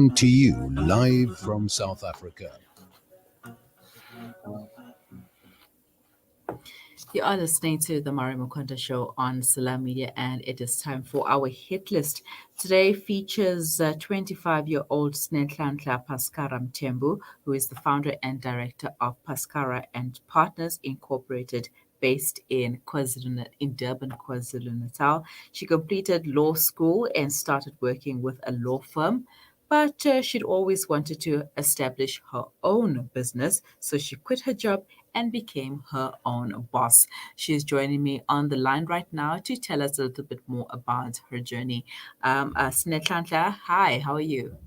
To you live from South Africa. You are listening to the Mari Mukonda Show on Salam Media, and it is time for our hit list. Today features 25-year-old Sinenhlanhla Pascarra Mthembu, who is the founder and director of Pascarra and Partners Incorporated, based in Durban, KwaZulu-Natal. She completed law school and started working with a law firm. But she'd always wanted to establish her own business, so she quit her job and became her own boss. She's joining me on the line right now to tell us a little bit more about her journey. Sinenhlanhla, hi, how are you?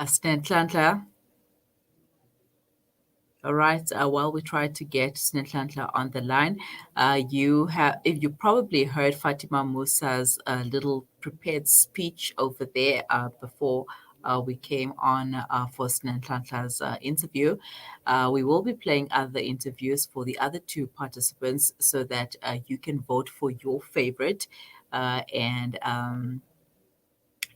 Sinenhlanhla. All right. While we try to get Sinenhlanhla on the line, if you probably heard Fatima Musa's little prepared speech over there before we came on for Sinenhlanhla's interview. We will be playing other interviews for the other two participants so that you can vote for your favorite. And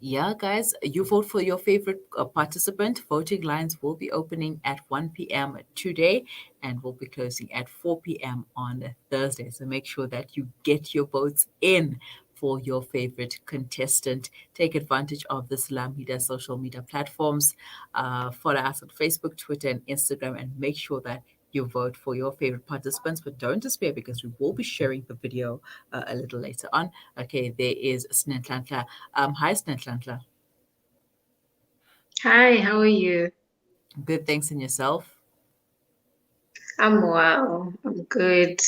Yeah, guys, you vote for your favorite participant. Voting lines will be opening at 1 p.m. today and will be closing at 4 p.m. on Thursday. So make sure that you get your votes in for your favorite contestant. Take advantage of the Salam Media social media platforms. Follow us on Facebook, Twitter, and Instagram, and make sure that you vote for your favorite participants. But don't despair because we will be sharing the video a little later on. Okay, there is Sinenhlanhla. Hi, Sinenhlanhla. Hi, how are you? Good, thanks, and yourself? I'm well. I'm good.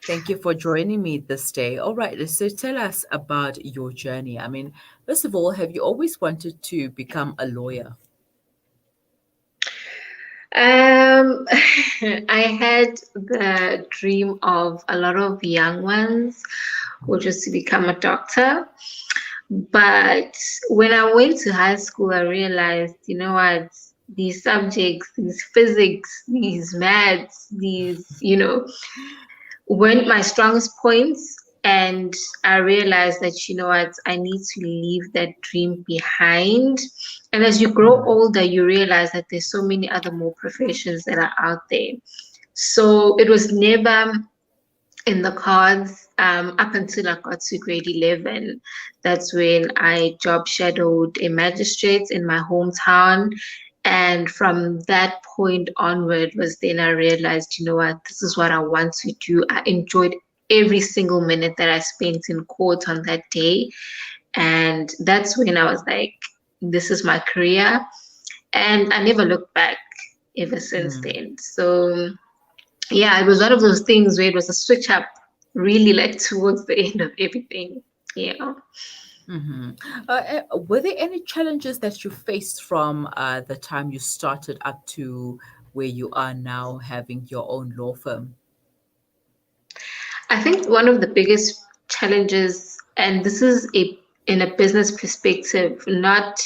Thank you for joining me this day. All right, so tell us about your journey. I mean, first of all, have you always wanted to become a lawyer? Um, I had the dream of a lot of young ones, which was to become a doctor. But when I went to high school, I realized, you know what, these subjects, these physics, these maths, weren't my strongest points. And I realized that, you know what, I need to leave that dream behind. And as you grow older, you realize that there's so many other more professions that are out there. So it was never in the cards up until I got to grade 11. That's when I job shadowed a magistrate in my hometown. And from that point onward was then I realized, you know what, this is what I want to do. I enjoyed every single minute that I spent in court on that day. And that's when I was like, this is my career. And I never looked back ever since then. So yeah, it was one of those things where it was a switch up really like towards the end of everything. Yeah. Mm-hmm. Were there any challenges that you faced from the time you started up to where you are now having your own law firm? I think one of the biggest challenges, and this is in a business perspective, not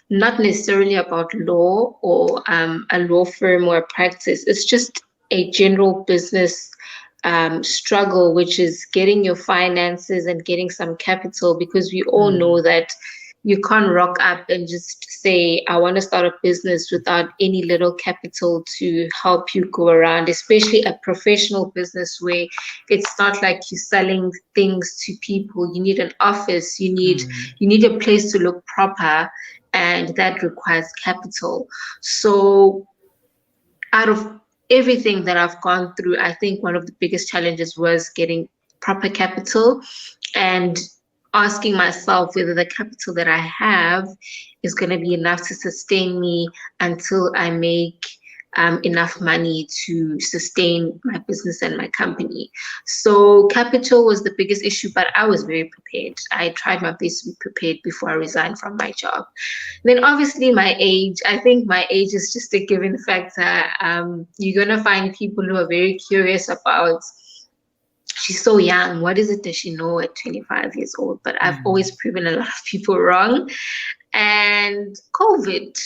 necessarily about law or a law firm or a practice. It's just a general business struggle, which is getting your finances and getting some capital, because we all know that you can't rock up and just say, I want to start a business without any little capital to help you go around, especially a professional business where it's not like you're selling things to people. You need an office, you need a place to look proper, and that requires capital. So out of everything that I've gone through, I think one of the biggest challenges was getting proper capital and asking myself whether the capital that I have is going to be enough to sustain me until I make enough money to sustain my business and my company. So capital was the biggest issue, but I was very prepared. I tried my best to be prepared before I resigned from my job. Then obviously my age, I think my age is just a given factor. You're going to find people who are very curious about, she's so young, what is it that she know at 25 years old? But I've always proven a lot of people wrong. And COVID.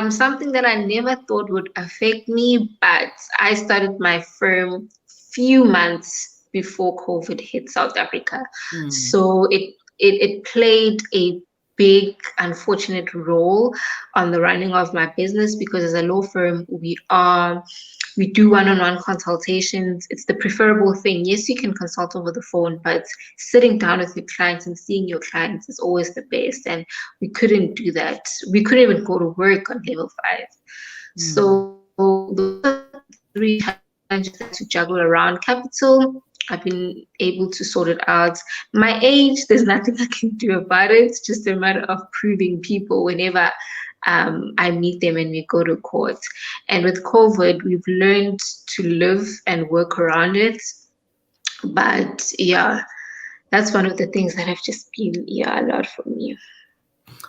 Something that I never thought would affect me, but I started my firm few months before COVID hit South Africa. So it played a big unfortunate role on the running of my business, because as a law firm we do one-on-one consultations. It's the preferable thing. Yes, you can consult over the phone, but sitting down with your clients and seeing your clients is always the best. And we couldn't do that. We couldn't even go to work on level 5. So those are three challenges that to juggle around. Capital, I've been able to sort it out. My age, there's nothing I can do about it. It's just a matter of proving people whenever I meet them and we go to court. And with COVID, we've learned to live and work around it. But yeah, that's one of the things that have just been a lot for me.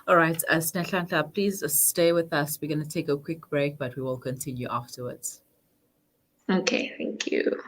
All right, Sinenhlanhla, please stay with us. We're going to take a quick break, but we will continue afterwards. Okay, thank you.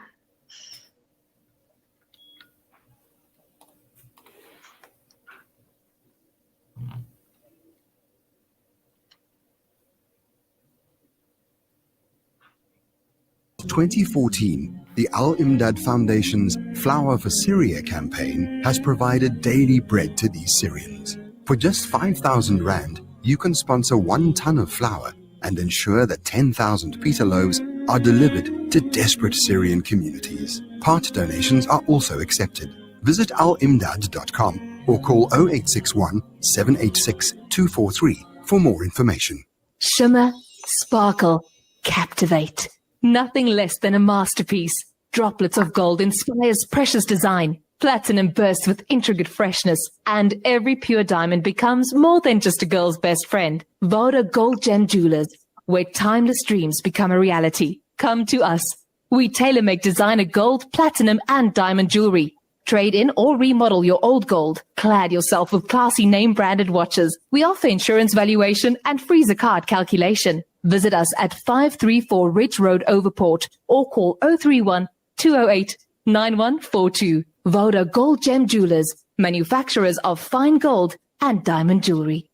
In 2014, the Al Imdad Foundation's Flour for Syria campaign has provided daily bread to these Syrians. For just 5,000 Rand, you can sponsor 1 ton of flour and ensure that 10,000 pita loaves are delivered to desperate Syrian communities. Part donations are also accepted. Visit alimdad.com or call 0861 786 243 for more information. Shimmer, sparkle, captivate. Nothing less than a masterpiece. Droplets of gold inspires precious design. Platinum bursts with intricate freshness, and every pure diamond becomes more than just a girl's best friend. Voda Gold Gem Jewelers, where timeless dreams become a reality. Come to us. We tailor-make designer gold, platinum, and diamond jewelry. Trade in or remodel your old gold. Clad yourself with classy name-branded watches. We offer insurance valuation and freezer card calculation. Visit us at 534 Ridge Road, Overport, or call 031 208 9142. Voda Gold Gem Jewelers, manufacturers of fine gold and diamond jewelry.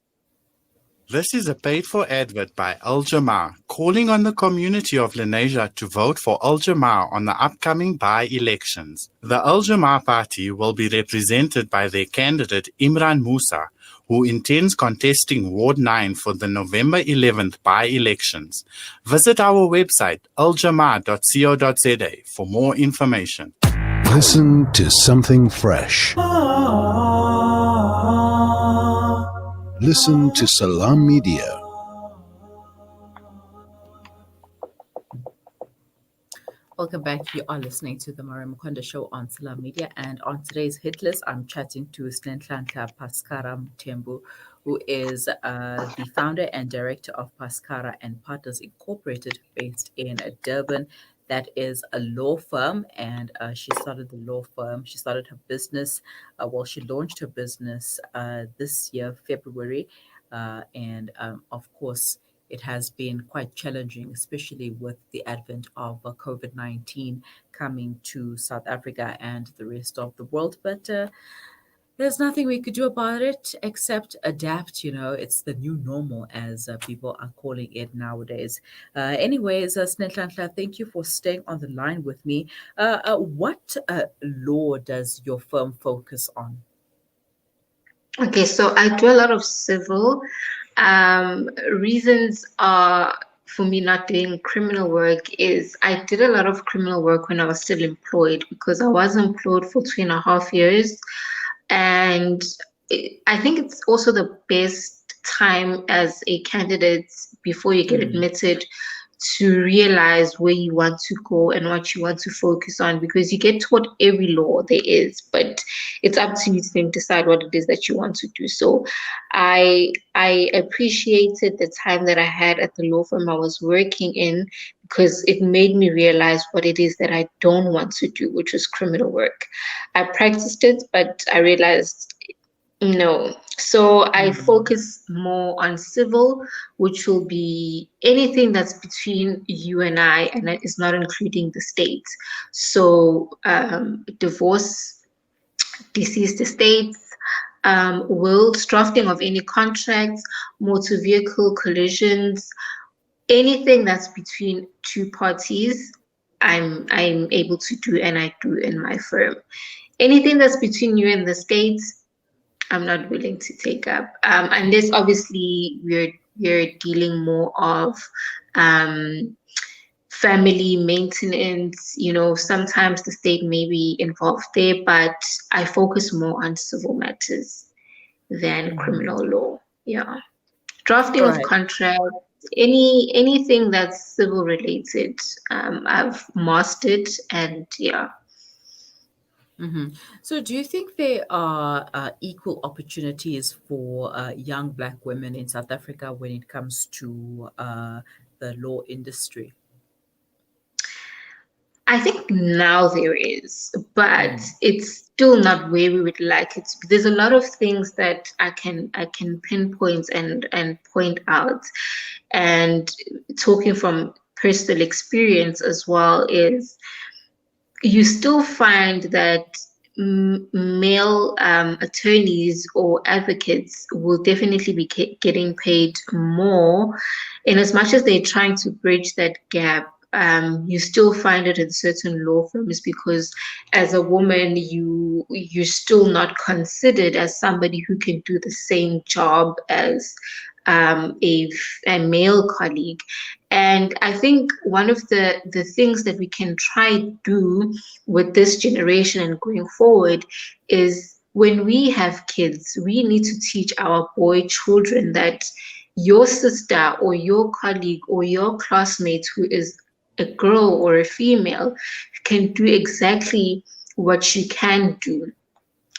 This is a paid-for advert by Al Jamar, calling on the community of Lenasia to vote for Al Jamar on the upcoming by-elections. The Al Jamar party will be represented by their candidate Imran Musa, who intends contesting Ward 9 for the November 11th by-elections. Visit our website, aljamar.co.za, for more information. Listen to something fresh. Listen to Salam Media. Welcome back. You are listening to the Mari Mukonda Show on Salam Media, and on today's hit list, I'm chatting to Sinenhlanhla Pascarra Mthembu, who is the founder and director of Pascarra and Partners Incorporated, based in Durban. That is a law firm, and she started the law firm. She started her business. She launched her business this year, February, and of course, it has been quite challenging, especially with the advent of COVID-19 coming to South Africa and the rest of the world. But there's nothing we could do about it except adapt. It's the new normal, as people are calling it nowadays. Anyways, Sinenhlanhla, thank you for staying on the line with me. What law does your firm focus on? Okay, so I do a lot of civil. Reasons are for me not doing criminal work is I did a lot of criminal work when I was still employed, because I was employed for 2.5 years. And I think it's also the best time as a candidate before you get admitted to realize where you want to go and what you want to focus on, because you get taught every law there is, but it's up to you to then decide what it is that you want to do. So I appreciated the time that I had at the law firm I was working in, because it made me realize what it is that I don't want to do, which was criminal work. I practiced it, but I realized no. So I focus more on civil, which will be anything that's between you and that is not including the state. So divorce, deceased estates, wills, drafting of any contracts, motor vehicle collisions, anything that's between two parties, I'm able to do, and I do in my firm. Anything that's between you and the states, I'm not willing to take up, unless obviously we're dealing more of family maintenance. Sometimes the state may be involved there, but I focus more on civil matters than criminal law. Yeah. Drafting All of right. contracts, anything that's civil related, I've mastered, and yeah. So, do you think there are equal opportunities for young Black women in South Africa when it comes to the law industry? I think now there is, but Mm. it's still not where we would like it to be. There's a lot of things that I can pinpoint and point out, and talking from personal experience as well is you still find that male attorneys or advocates will definitely be getting paid more, in as much as they're trying to bridge that gap. You still find it in certain law firms because as a woman, you're still not considered as somebody who can do the same job as a male colleague. And I think one of the things that we can try do with this generation and going forward is when we have kids, we need to teach our boy children that your sister or your colleague or your classmate who is a girl or a female can do exactly what you can do,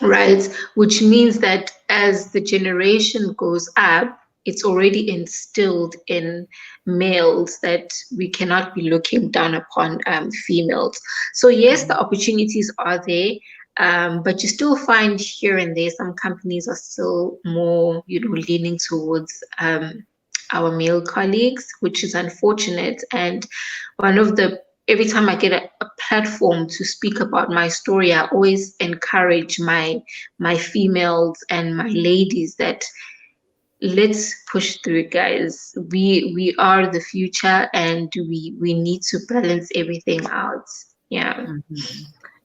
right? Which means that as the generation goes up, it's already instilled in males that we cannot be looking down upon females. So yes, the opportunities are there, but you still find here and there some companies are still more, leaning towards our male colleagues, which is unfortunate. And one of the every time I get a platform to speak about my story, I always encourage my females and my ladies that let's push through, guys. We are the future, and we need to balance everything out. Yeah.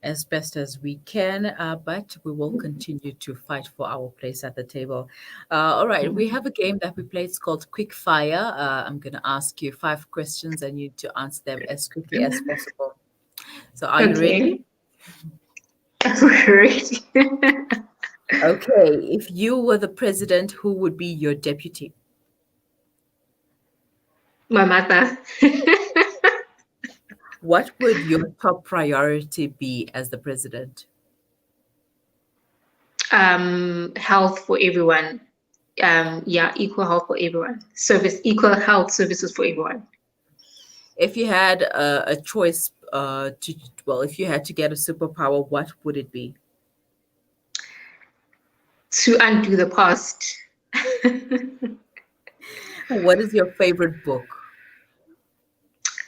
As best as we can, but we will continue to fight for our place at the table. All right, we have a game that we play. It's called Quick Fire. I'm going to ask you 5 questions and you need to answer them as quickly as possible. So, are you ready? Okay. Ready. Okay, if you were the president, who would be your deputy? My mother. What would your top priority be as the president? Health for everyone. Equal health for everyone. Equal health services for everyone. If you had a choice if you had to get a superpower, what would it be? To undo the past. What is your favorite book?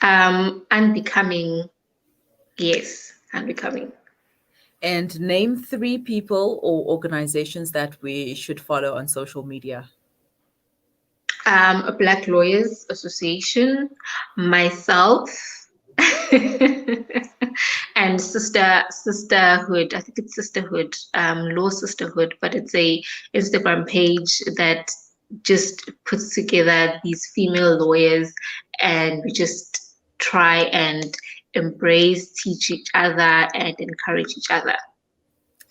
Unbecoming. Yes, Unbecoming. And name 3 people or organizations that we should follow on social media. A Black Lawyers Association, myself, and sisterhood. I think it's sisterhood, law sisterhood, but it's a Instagram page that just puts together these female lawyers, and we just try and embrace, teach each other, and encourage each other.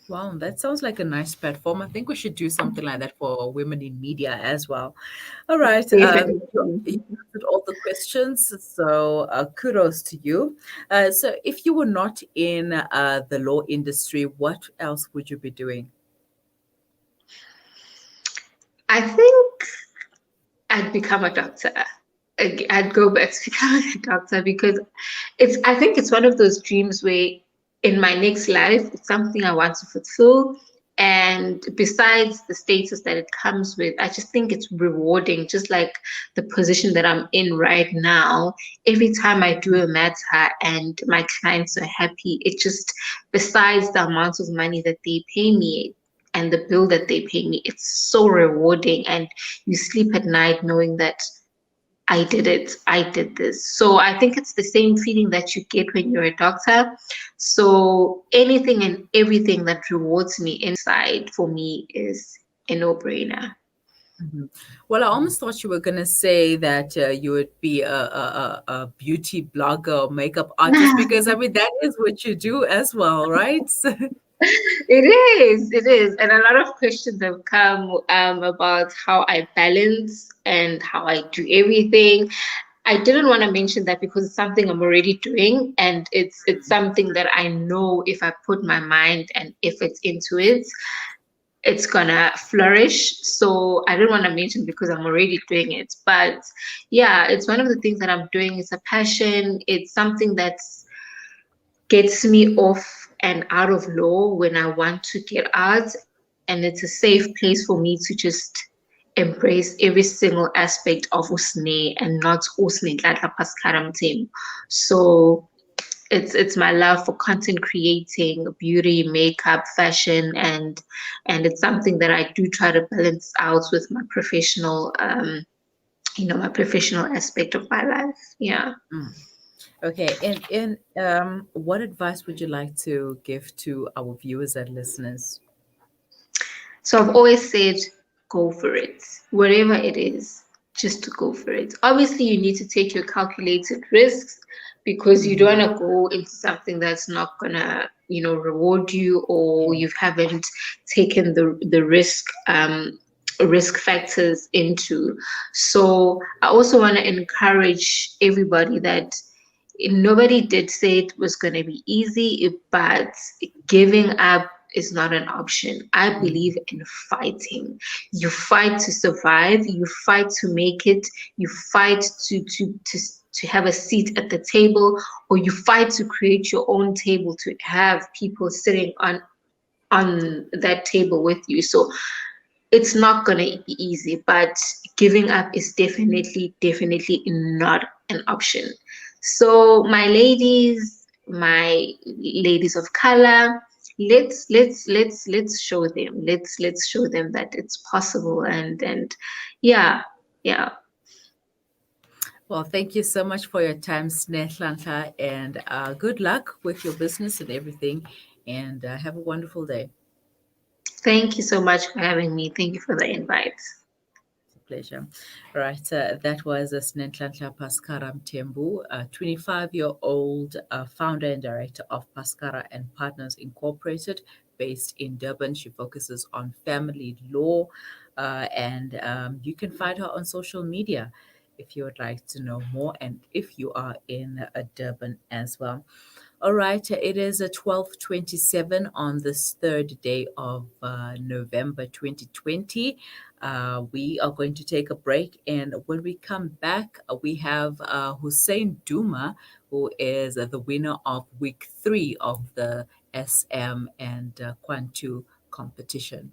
Wow, that sounds like a nice platform. I think we should do something like that for women in media as well. All right. You answered all the questions, so kudos to you. So if you were not in the law industry, what else would you be doing? I think I'd become a doctor. I'd go back to becoming a doctor because I think it's one of those dreams where in my next life, it's something I want to fulfill. And besides the status that it comes with, I just think it's rewarding, just like the position that I'm in right now. Every time I do a matter and my clients are happy, it just, besides the amount of money that they pay me, and the bill that they pay me, it's so rewarding. And you sleep at night knowing that I did it, I did this. So I think it's the same feeling that you get when you're a doctor. So anything and everything that rewards me inside for me is a no-brainer. Mhm. Well, I almost thought you were going to say that you would be a beauty blogger or makeup artist, because I mean, that is what you do as well, right? It is. And a lot of questions have come about how I balance and how I do everything. I didn't want to mention that because it's something I'm already doing, and it's something that I know if I put my mind and effort into it, it's gonna flourish. So I didn't want to mention because I'm already doing it. But yeah, it's one of the things that I'm doing. It's a passion. It's something that's gets me off and out of law when I want to get out. And it's a safe place for me to just embrace every single aspect of Usne and not Sinenhlanhla Mthembu. So it's my love for content creating, beauty, makeup, fashion, and it's something that I do try to balance out with my professional my professional aspect of my life. Yeah. Mm. Okay. And what advice would you like to give to our viewers and listeners? So I've always said, go for it. Whatever it is, just to go for it. Obviously, you need to take your calculated risks because you don't Mhm. want to go into something that's not gonna, reward you, or Yeah. you haven't taken the risk factors into. So I also want to encourage everybody that nobody did say it was going to be easy, but giving up is not an option. I Mhm. believe in fighting. You fight to survive, you fight to make it, you fight to have a seat at the table, or you fight to create your own table to have people sitting on that table with you. So it's not going to be easy, but giving up is definitely not an option. So my ladies of color, let's show them. Let's show them that it's possible. And yeah, yeah. Well, thank you so much for your time, Sinenhlanhla, and good luck with your business and everything. And have a wonderful day. Thank you so much for having me. Thank you for the invite. It's a pleasure. Right, that was Sinenhlanhla Mthembu, a 25-year-old founder and director of Pascarra and Partners Incorporated, based in Durban. She focuses on family law, and you can find her on social media if you would like to know more, and if you are in Durban as well. All right, it is 12:27 on this third day of November 2020. We are going to take a break, and when we come back, we have Hussein Duma, who is the winner of week 3 of the SM and Kwantu competition.